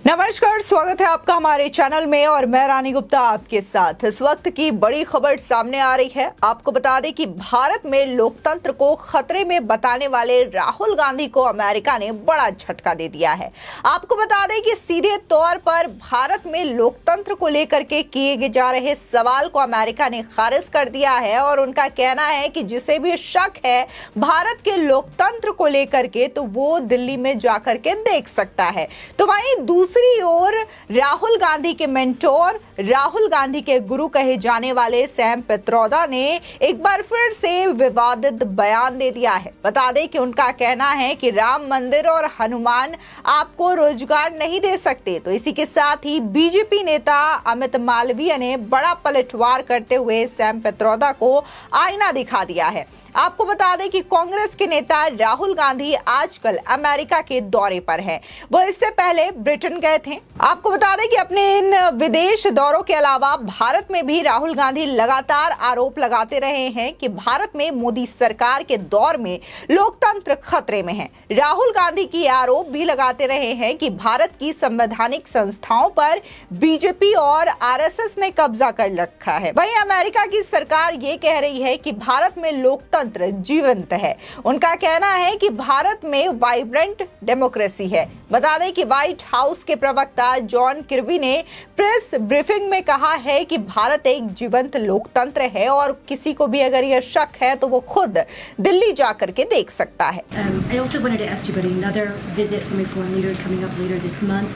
नमस्कार, स्वागत है आपका हमारे चैनल में और मैं रानी गुप्ता आपके साथ। इस वक्त की बड़ी खबर सामने आ रही है। आपको बता दें कि भारत में लोकतंत्र को खतरे में बताने वाले राहुल गांधी को अमेरिका ने बड़ा झटका दे दिया है। आपको बता दें कि सीधे तौर पर भारत में लोकतंत्र को लेकर के किए जा रहे सवाल को अमेरिका ने खारिज कर दिया है और उनका कहना है कि जिसे भी शक है भारत के लोकतंत्र को लेकर के तो वो दिल्ली में जाकर के देख सकता है। तो वहीं दूसरी ओर राहुल गांधी के मेंटोर, राहुल गांधी के गुरु कहे जाने वाले सैम पित्रोदा ने एक बार फिर से विवादित बयान दे दिया है। बता दें कि उनका कहना है कि राम मंदिर और हनुमान आपको रोजगार नहीं दे सकते। तो इसी के साथ ही बीजेपी नेता अमित मालवीय ने बड़ा पलटवार करते हुए सैम पित्रोदा को आईना दिखा दिया है। आपको बता दें कि कांग्रेस के नेता राहुल गांधी आजकल अमेरिका के दौरे पर हैं। वो इससे पहले ब्रिटेन गए थे। आपको बता दें कि अपने इन विदेश दौरों के अलावा भारत में भी राहुल गांधी लगातार आरोप लगाते रहे हैं कि भारत में मोदी सरकार के दौर में लोकतंत्र खतरे में है। राहुल गांधी की आरोप भी लगाते रहे हैं कि भारत की संवैधानिक संस्थाओं पर बीजेपी और आरएसएस ने कब्जा कर रखा है। वहीं अमेरिका की सरकार ये कह रही है कि भारत में लोकतंत्र जीवंत है। उनका कहना है कि भारत में वाइब्रेंट डेमोक्रेसी है। बता दें कि व्हाइट हाउस के प्रवक्ता जॉन किर्बी ने प्रेस ब्रीफिंग में कहा है कि भारत एक जीवंत लोकतंत्र है और किसी को भी अगर यह शक है तो वो खुद दिल्ली जाकर के देख सकता है। I also wanted to ask you about another visit from a foreign leader coming up later this month,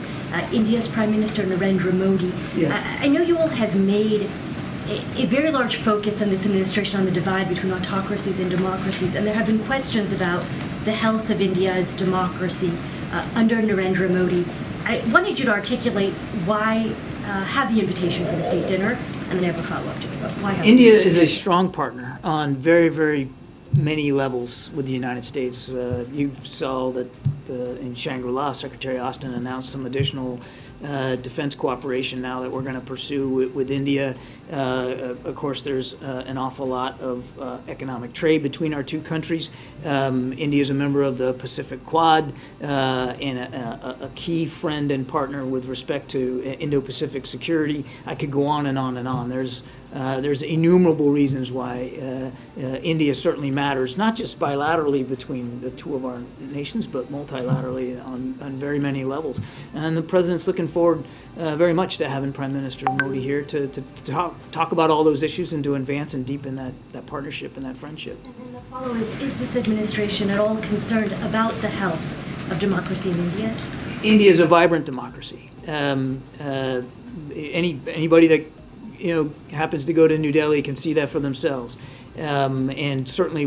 India's Prime Minister Narendra Modi. I know you all have made a very large focus in this administration on the divide between autocracies and democracies, and there have been questions about the health of India's democracy under Narendra Modi. I wanted you to articulate why have the invitation for the state dinner, and then I have a follow-up to it. Why have India is a strong partner on very, very many levels with the United States. You saw that in Shangri-La, Secretary Austin announced some additional defense cooperation now that we're going to pursue with India. Of course, there's an awful lot of economic trade between our two countries. India is a member of the Pacific Quad and a key friend and partner with respect to Indo-Pacific security. I could go on and on and on. There's innumerable reasons why India certainly matters, not just bilaterally between the two of our nations, but multilaterally on very many levels. And the president's looking forward very much to having Prime Minister Modi here to talk about all those issues and to advance and deepen that partnership and that friendship. And the follow is this administration at all concerned about the health of democracy in India? India is a vibrant democracy. Anybody that happens to go to New Delhi can see that for themselves, and certainly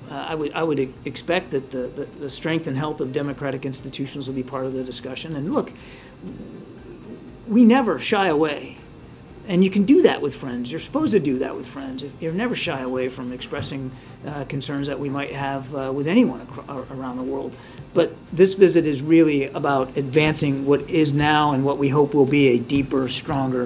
I would expect that the strength and health of democratic institutions will be part of the discussion. And look, we never shy away, and you can do that with friends. You're supposed to do that with friends. You're never shy away from expressing concerns that we might have with anyone around the world. But this visit is really about advancing what is now and what we hope will be a deeper, stronger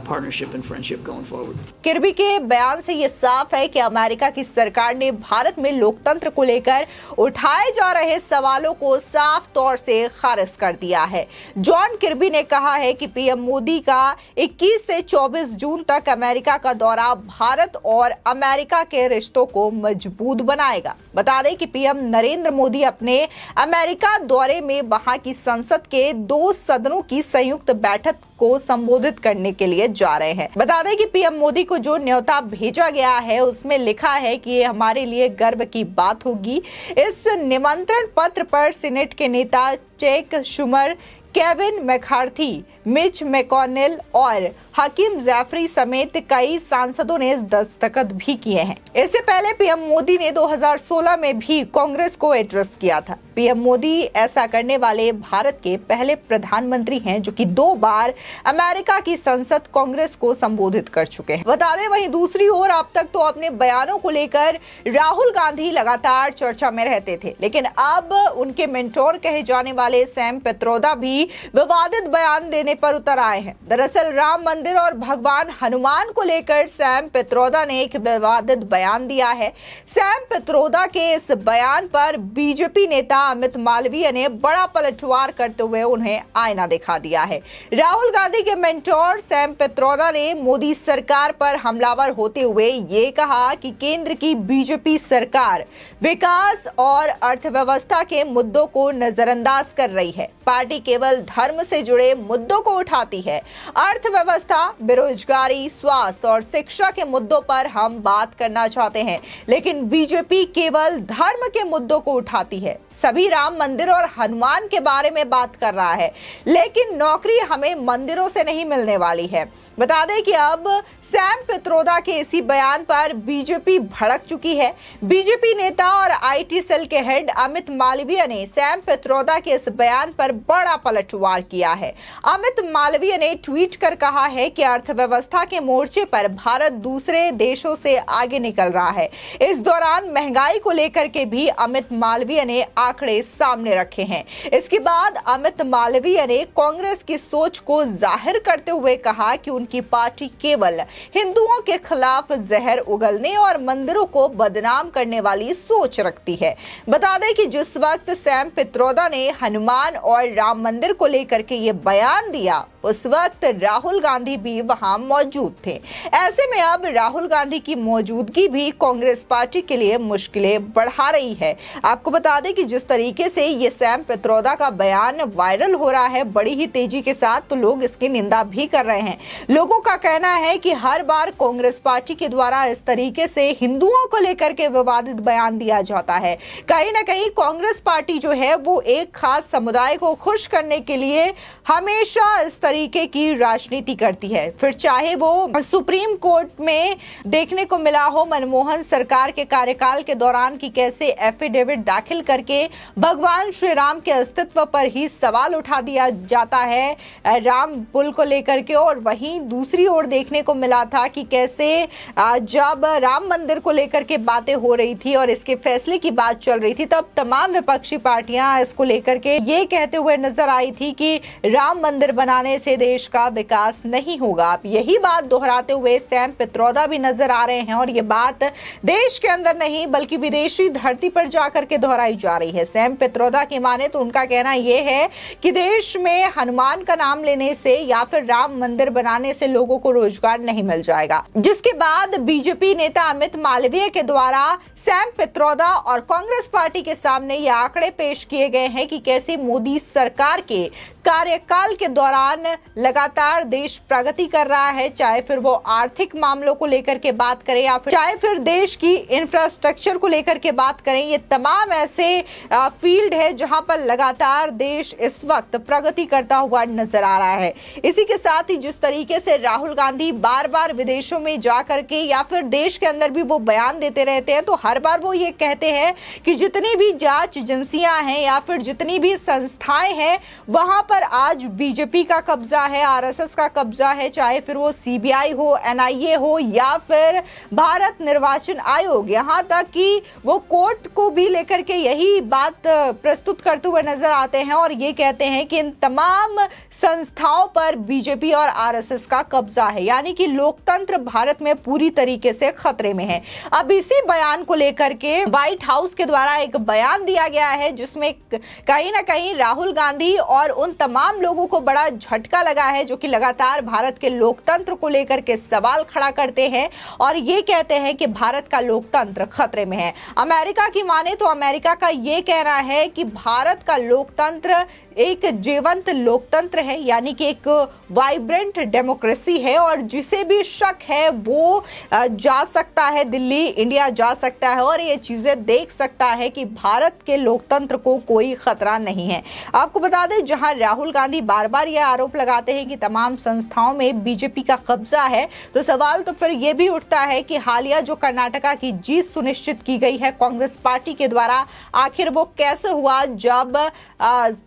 partnership and friendship going forward. किर्बी के बयान से ये साफ है कि America की सरकार ने भारत में लोकतंत्र को लेकर उठाए जा रहे सवालों को साफ तौर से खारिज कर दिया है। जॉन किर्बी ने कहा है कि पीएम मोदी का 21 से 24 जून तक अमेरिका का दौरा भारत और अमेरिका के रिश्तों को मजबूत बनाएगा। बता दें कि पीएम नरेंद्र मोदी अपने अमेरिका दौरे में वहां की संसद के 2 सदनों की संयुक्त बैठक को संबोधित करने के लिए जा रहे हैं। बता दें कि पीएम मोदी को जो न्योता भेजा गया है उसमें लिखा है कि ये हमारे लिए गर्व की बात होगी। इस निमंत्रण पत्र पर सीनेट के नेता चैक शुमर, केविन मैकार्थी, मिच मैकोनेल और हकीम जैफरी समेत कई सांसदों ने दस्तखत भी किए हैं। इससे पहले पीएम मोदी ने 2016 में भी कांग्रेस को एड्रेस किया था। पीएम मोदी ऐसा करने वाले भारत के पहले प्रधानमंत्री हैं जो कि 2 बार अमेरिका की संसद कांग्रेस को संबोधित कर चुके हैं। बता दें वहीं दूसरी ओर अब तक तो अपने बयानों को लेकर राहुल गांधी लगातार चर्चा में रहते थे, लेकिन अब उनके मेंटोर कहे जाने वाले सैम पित्रोदा भी विवादित बयान देने पर उतर आए हैं। दरअसल राम मंदिर और भगवान हनुमान को लेकर सैम पित्रोदा ने एक विवादित बयान दिया है। सैम पित्रोदा के इस बयान पर बीजेपी नेता अमित मालवीय ने बड़ा पलटवार करते हुए उन्हें आईना दिखा दिया है। राहुल गांधी के मेंटोर सैम पित्रोदा ने मोदी सरकार पर हमलावर होते हुए ये कहा कि केंद्र की बीजेपी सरकार विकास और अर्थव्यवस्था के मुद्दों को नजरअंदाज कर रही है। पार्टी केवल धर्म से जुड़े मुद्दों को उठाती है। अर्थव्यवस्था, बेरोजगारी, स्वास्थ्य और शिक्षा के मुद्दों पर हम बात करना चाहते हैं, लेकिन बीजेपी केवल धर्म के मुद्दों को उठाती है। सभी राम मंदिर और हनुमान के बारे में बात कर रहा है, लेकिन नौकरी हमें मंदिरों से नहीं मिलने वाली है। बता दें कि अब सैम पित्रोदा के इसी बयान पर बीजेपी भड़क चुकी है। बीजेपी नेता और आईटी सेल के हेड अमित मालवीय ने सैम पित्रोदा के इस बयान पर बड़ा पलटवार किया है। अमित मालवीय ने ट्वीट कर कहा है कि अर्थव्यवस्था के मोर्चे पर भारत दूसरे देशों से आगे निकल रहा है। इस दौरान महंगाई को लेकर के भी अमित मालवीय ने आंकड़े सामने रखे हैं। इसके बाद अमित मालवीय ने कांग्रेस की सोच को जाहिर करते हुए कहा कि उनकी पार्टी केवल हिंदुओं के खिलाफ जहर उगलने और मंदिरों को बदनाम करने वाली सोच रखती है। बता दें कि जिस वक्त सैम पित्रोदा ने हनुमान और राम मंदिर को लेकर के ये बयान दिया, उस वक्त राहुल गांधी भी वहां मौजूद थे। ऐसे में अब राहुल गांधी की मौजूदगी भी कांग्रेस पार्टी के लिए मुश्किलें बढ़ा रही है। आपको बता दें कि जिस तरीके से ये सैम पित्रोदा का बयान वायरल हो रहा है बड़ी ही तेजी के साथ, तो लोग इसकी निंदा भी कर रहे हैं। लोगों का कहना है कि हर बार कांग्रेस पार्टी के द्वारा इस तरीके से हिंदुओं को लेकर के विवादित बयान दिया जाता है। कहीं ना कहीं कांग्रेस पार्टी जो है वो एक खास समुदाय को खुश करने के लिए हमेशा इस तरीके की राजनीति करती है। फिर चाहे वो सुप्रीम कोर्ट में देखने को मिला हो मनमोहन सरकार के कार्यकाल के दौरान कि कैसे एफिडेविट दाखिल करके भगवान श्री राम के अस्तित्व पर ही सवाल उठा दिया जाता है राम पुल को लेकर के, और वहीं दूसरी ओर देखने को मिला था कि कैसे जब राम मंदिर को लेकर के बातें हो रही थी और इसके फैसले की बात चल रही थी, तब तमाम विपक्षी पार्टियां इसको लेकर के ये कहते हुए नजर आई थी कि राम मंदिर बनाने से देश का विकास नहीं होगा। अब यही बात दोहराते हुए सैम पित्रोदा भी नजर आ रहे हैं और ये बात देश के अंदर नहीं बल्कि विदेशी धरती पर जाकर के दोहराई जा रही है। सैम पित्रोदा की माने तो उनका कहना यह है कि देश में हनुमान का नाम लेने से या फिर राम मंदिर बनाने से लोगों को रोजगार नहीं मिल जाएगा। जिसके बाद बीजेपी नेता अमित मालवीय के द्वारा सैम पित्रोदा और कांग्रेस पार्टी के सामने ये आंकड़े पेश किए गए हैं कि कैसे मोदी सरकार के कार्यकाल के दौरान लगातार देश प्रगति कर रहा है, चाहे फिर वो आर्थिक मामलों को लेकर के बात करें या फिर चाहे फिर देश की इंफ्रास्ट्रक्चर को लेकर के बात करें। ये तमाम ऐसे फील्ड है जहां पर लगातार देश इस वक्त प्रगति करता हुआ नजर आ रहा है। इसी के साथ ही जिस तरीके से राहुल गांधी बार बार विदेशों में जा करके या फिर देश के अंदर भी वो बयान देते रहते हैं, तो हर बार वो ये कहते हैं कि जितनी भी जांच एजेंसियां हैं या फिर जितनी भी संस्थाएं हैं वहां पर आज बीजेपी का कब्जा है, आरएसएस का कब्जा है, चाहे फिर वो सीबीआई हो, एनआईए हो या फिर भारत निर्वाचन आयोग, यहां तक कि वो कोर्ट को भी लेकर के यही बात प्रस्तुत करते हुए नजर आते हैं और ये कहते हैं कि इन तमाम संस्थाओं पर बीजेपी और आरएसएस का कब्जा है, यानी कि लोकतंत्र भारत में पूरी तरीके से खतरे में है। अब इसी बयान को लेकर के व्हाइट हाउस के द्वारा एक बयान दिया गया है जिसमें कहीं ना कहीं राहुल गांधी और उन तमाम लोगों को बड़ा झटका लगा है जो कि लगातार भारत के लोकतंत्र को लेकर के सवाल खड़ा करते हैं और ये कहते हैं कि भारत का लोकतंत्र खतरे में है। अमेरिका की माने तो अमेरिका का ये कहना है कि भारत का लोकतंत्र एक जीवंत लोकतंत्र है, यानी कि एक वाइब्रेंट डेमोक्रेसी है और जिसे भी शक है वो जा सकता है दिल्ली, इंडिया जा सकता है और ये चीजें देख सकता है कि भारत के लोकतंत्र को कोई खतरा नहीं है। आपको बता दें जहां राहुल गांधी बार बार यह आरोप लगाते हैं कि तमाम संस्थाओं में बीजेपी का कब्जा है, तो सवाल तो फिर यह भी उठता है कि हालिया जो कर्नाटका की जीत सुनिश्चित की गई है कांग्रेस पार्टी के द्वारा, आखिर वो कैसे हुआ जब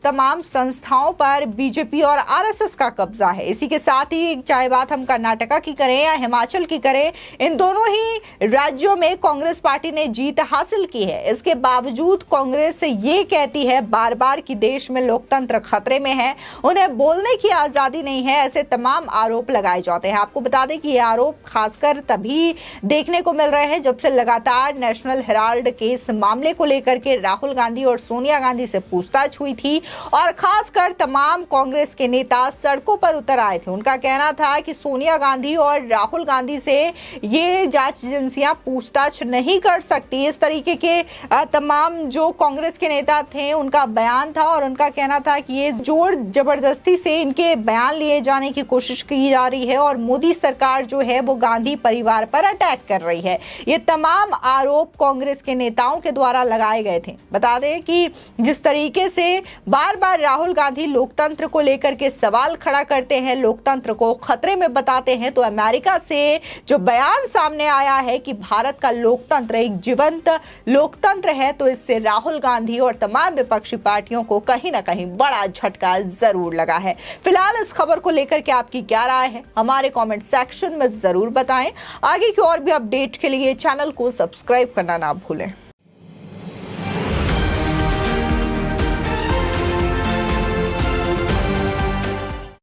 तमाम संस्थाओं पर बीजेपी और आरएसएस का कब्जा है। इसी के साथ ही चाहे बात हम कर्नाटका की करें या हिमाचल की करें, इन दोनों ही राज्यों में कांग्रेस पार्टी ने जीत हासिल की है। इसके बावजूद कांग्रेस ये कहती है बार बार कि देश में लोकतंत्र खतरे में हैं, उन्हें बोलने की आजादी नहीं है, ऐसे तमाम आरोप लगाए जाते हैं। आपको बता दें कि ये आरोप खासकर तभी देखने को मिल रहे हैं जब से लगातार नेशनल हेराल्ड केस मामले को लेकर के राहुल गांधी और सोनिया गांधी से पूछताछ हुई थी और खासकर तमाम कांग्रेस के नेता सड़कों पर उतर आए थे। उनका कहना था कि सोनिया गांधी और राहुल गांधी से ये जांच एजेंसियां पूछताछ नहीं कर सकती। इस तरीके के तमाम जो कांग्रेस के नेता थे उनका बयान था और उनका कहना था कि ये जोर जबरदस्ती से इनके बयान लिए जाने की कोशिश की जा रही है और मोदी सरकार जो है वो गांधी परिवार पर अटैक कर रही है। ये तमाम आरोप कांग्रेस के नेताओं के द्वारा लगाए गए थे। बता दें कि जिस तरीके से बार बार राहुल गांधी लोकतंत्र को लेकर के सवाल खड़ा करते हैं, लोकतंत्र को खतरे में बताते हैं, तो अमेरिका से जो बयान सामने आया है कि भारत का लोकतंत्र एक जीवंत लोकतंत्र है, तो इससे राहुल गांधी और तमाम विपक्षी पार्टियों को कहीं ना कहीं बड़ा झटका जरूर लगा है। फिलहाल इस खबर को लेकर के आपकी क्या राय है, हमारे कमेंट सेक्शन में जरूर बताएं। आगे की और भी अपडेट के लिए चैनल को सब्सक्राइब करना ना भूलें।